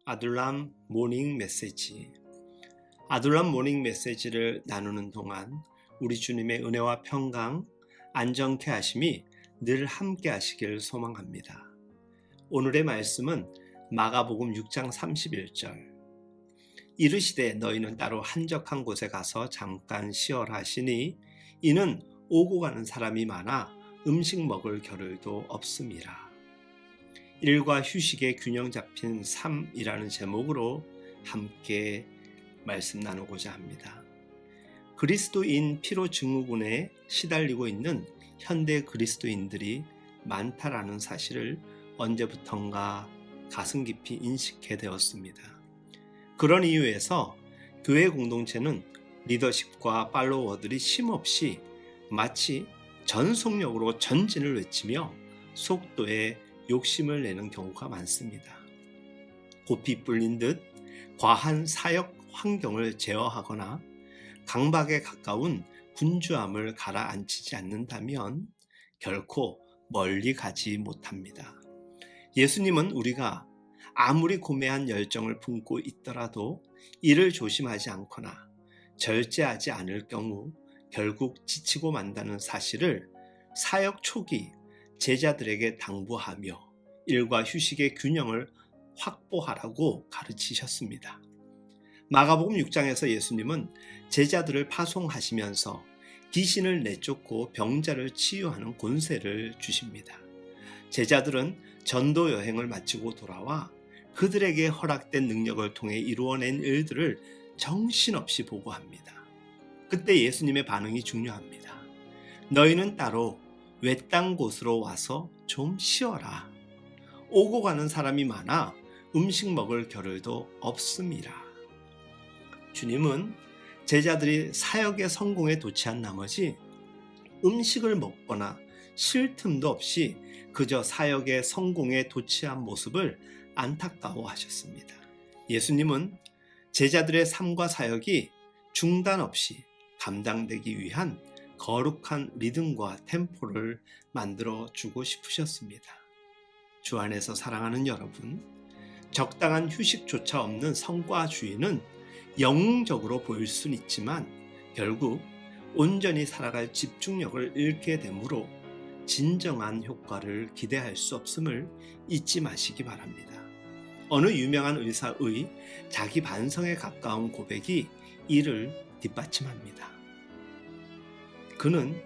아둘람 모닝 메시지. 아둘람 모닝 메시지를 나누는 동안 우리 주님의 은혜와 평강, 안정케 하심이 늘 함께 하시길 소망합니다. 오늘의 말씀은 마가복음 6장 31절. 이르시되 너희는 따로 한적한 곳에 가서 잠깐 쉬어라 하시니 이는 오고 가는 사람이 많아 음식 먹을 겨를도 없음이라. 일과 휴식의 균형 잡힌 삶이라는 제목으로 함께 말씀 나누고자 합니다. 그리스도인 피로 증후군에 시달리고 있는 현대 그리스도인들이 많다라는 사실을 언제부턴가 가슴 깊이 인식해 되었습니다. 그런 이유에서 교회 공동체는 리더십과 팔로워들이 쉼없이 마치 전속력으로 전진을 외치며 속도에 욕심을 내는 경우가 많습니다. 고삐 뿔린 듯 과한 사역 환경을 제어하거나 강박에 가까운 분주함을 가라앉히지 않는다면 결코 멀리 가지 못합니다. 예수님은 우리가 아무리 고매한 열정을 품고 있더라도 이를 조심하지 않거나 절제하지 않을 경우 결국 지치고 만다는 사실을 사역 초기 제자들에게 당부하며 일과 휴식의 균형을 확보하라고 가르치셨습니다. 마가복음 6장에서 예수님은 제자들을 파송하시면서 귀신을 내쫓고 병자를 치유하는 권세를 주십니다. 제자들은 전도 여행을 마치고 돌아와 그들에게 허락된 능력을 통해 이루어낸 일들을 정신없이 보고합니다. 그때 예수님의 반응이 중요합니다. 너희는 따로 외딴 곳으로 와서 좀 쉬어라. 오고 가는 사람이 많아 음식 먹을 겨를도 없음이라. 주님은 제자들이 사역의 성공에 도취한 나머지 음식을 먹거나 쉴 틈도 없이 그저 사역의 성공에 도취한 모습을 안타까워하셨습니다. 예수님은 제자들의 삶과 사역이 중단 없이 감당되기 위한 거룩한 리듬과 템포를 만들어 주고 싶으셨습니다. 주 안에서 사랑하는 여러분, 적당한 휴식조차 없는 성과주의는 영웅적으로 보일 수는 있지만 결국 온전히 살아갈 집중력을 잃게 되므로 진정한 효과를 기대할 수 없음을 잊지 마시기 바랍니다. 어느 유명한 의사의 자기 반성에 가까운 고백이 이를 뒷받침합니다. 그는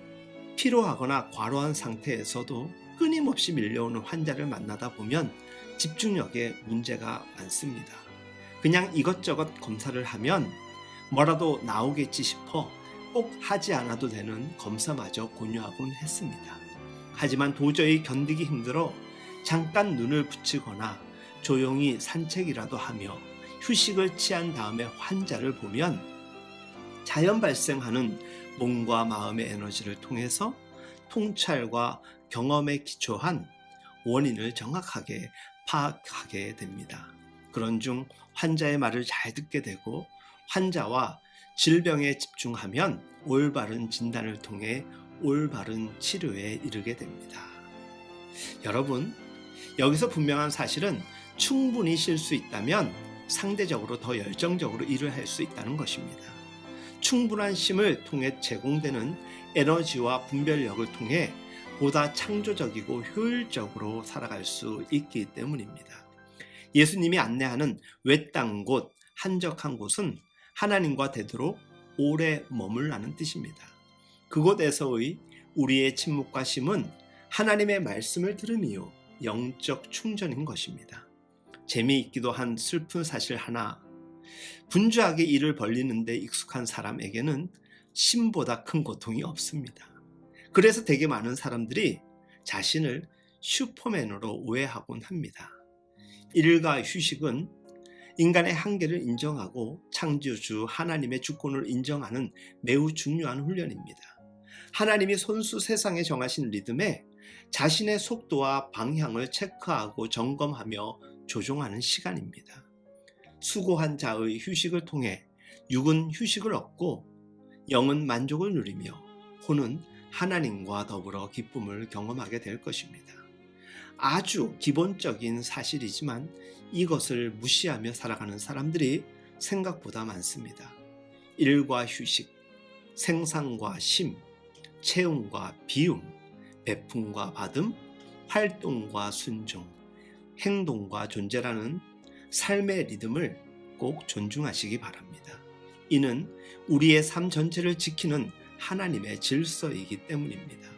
피로하거나 과로한 상태에서도 끊임없이 밀려오는 환자를 만나다 보면 집중력에 문제가 많습니다. 그냥 이것저것 검사를 하면 뭐라도 나오겠지 싶어 꼭 하지 않아도 되는 검사마저 권유하곤 했습니다. 하지만 도저히 견디기 힘들어 잠깐 눈을 붙이거나 조용히 산책이라도 하며 휴식을 취한 다음에 환자를 보면 자연 발생하는 몸과 마음의 에너지를 통해서 통찰과 경험에 기초한 원인을 정확하게 파악하게 됩니다. 그런 중 환자의 말을 잘 듣게 되고 환자와 질병에 집중하면 올바른 진단을 통해 올바른 치료에 이르게 됩니다. 여러분, 여기서 분명한 사실은 충분히 쉴 수 있다면 상대적으로 더 열정적으로 일을 할 수 있다는 것입니다. 충분한 쉼을 통해 제공되는 에너지와 분별력을 통해 보다 창조적이고 효율적으로 살아갈 수 있기 때문입니다. 예수님이 안내하는 외딴 곳, 한적한 곳은 하나님과 되도록 오래 머물라는 뜻입니다. 그곳에서의 우리의 침묵과 쉼은 하나님의 말씀을 들음이요 영적 충전인 것입니다. 재미있기도 한 슬픈 사실 하나, 분주하게 일을 벌리는데 익숙한 사람에게는 쉼보다 큰 고통이 없습니다. 그래서 되게 많은 사람들이 자신을 슈퍼맨으로 오해하곤 합니다. 일과 휴식은 인간의 한계를 인정하고 창조주 하나님의 주권을 인정하는 매우 중요한 훈련입니다. 하나님이 손수 세상에 정하신 리듬에 자신의 속도와 방향을 체크하고 점검하며 조종하는 시간입니다. 수고한 자의 휴식을 통해 육은 휴식을 얻고 영은 만족을 누리며 혼은 하나님과 더불어 기쁨을 경험하게 될 것입니다. 아주 기본적인 사실이지만 이것을 무시하며 살아가는 사람들이 생각보다 많습니다. 일과 휴식, 생산과 쉼, 채움과 비움, 베품과 받음, 활동과 순종, 행동과 존재라는 삶의 리듬을 꼭 존중하시기 바랍니다. 이는 우리의 삶 전체를 지키는 하나님의 질서이기 때문입니다.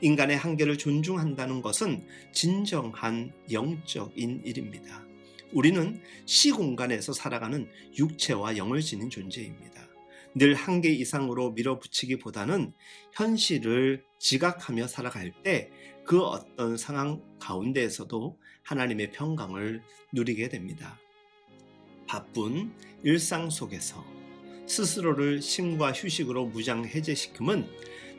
인간의 한계를 존중한다는 것은 진정한 영적인 일입니다. 우리는 시공간에서 살아가는 육체와 영을 지닌 존재입니다. 늘 한계 이상으로 밀어붙이기보다는 현실을 지각하며 살아갈 때 그 어떤 상황 가운데에서도 하나님의 평강을 누리게 됩니다. 바쁜 일상 속에서 스스로를 쉼과 휴식으로 무장해제시킴은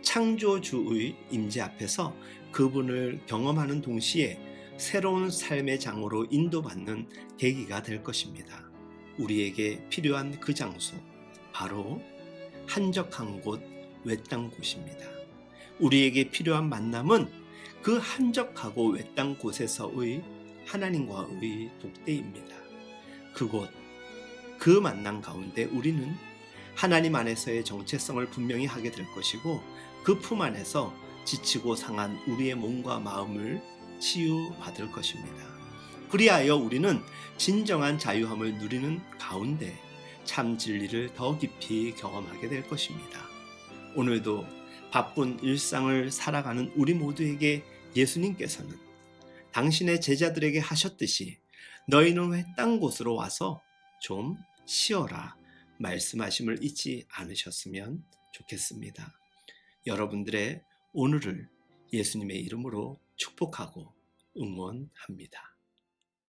창조주의 임재 앞에서 그분을 경험하는 동시에 새로운 삶의 장으로 인도받는 계기가 될 것입니다. 우리에게 필요한 그 장소, 바로 한적한 곳, 외딴 곳입니다. 우리에게 필요한 만남은 그 한적하고 외딴 곳에서의 하나님과의 독대입니다. 그곳, 그 만남 가운데 우리는 하나님 안에서의 정체성을 분명히 하게 될 것이고 그 품 안에서 지치고 상한 우리의 몸과 마음을 치유받을 것입니다. 그리하여 우리는 진정한 자유함을 누리는 가운데 참 진리를 더 깊이 경험하게 될 것입니다. 오늘도 바쁜 일상을 살아가는 우리 모두에게 예수님께서는 당신의 제자들에게 하셨듯이 너희는 왜 딴 곳으로 와서 좀 쉬어라 말씀하심을 잊지 않으셨으면 좋겠습니다. 여러분들의 오늘을 예수님의 이름으로 축복하고 응원합니다.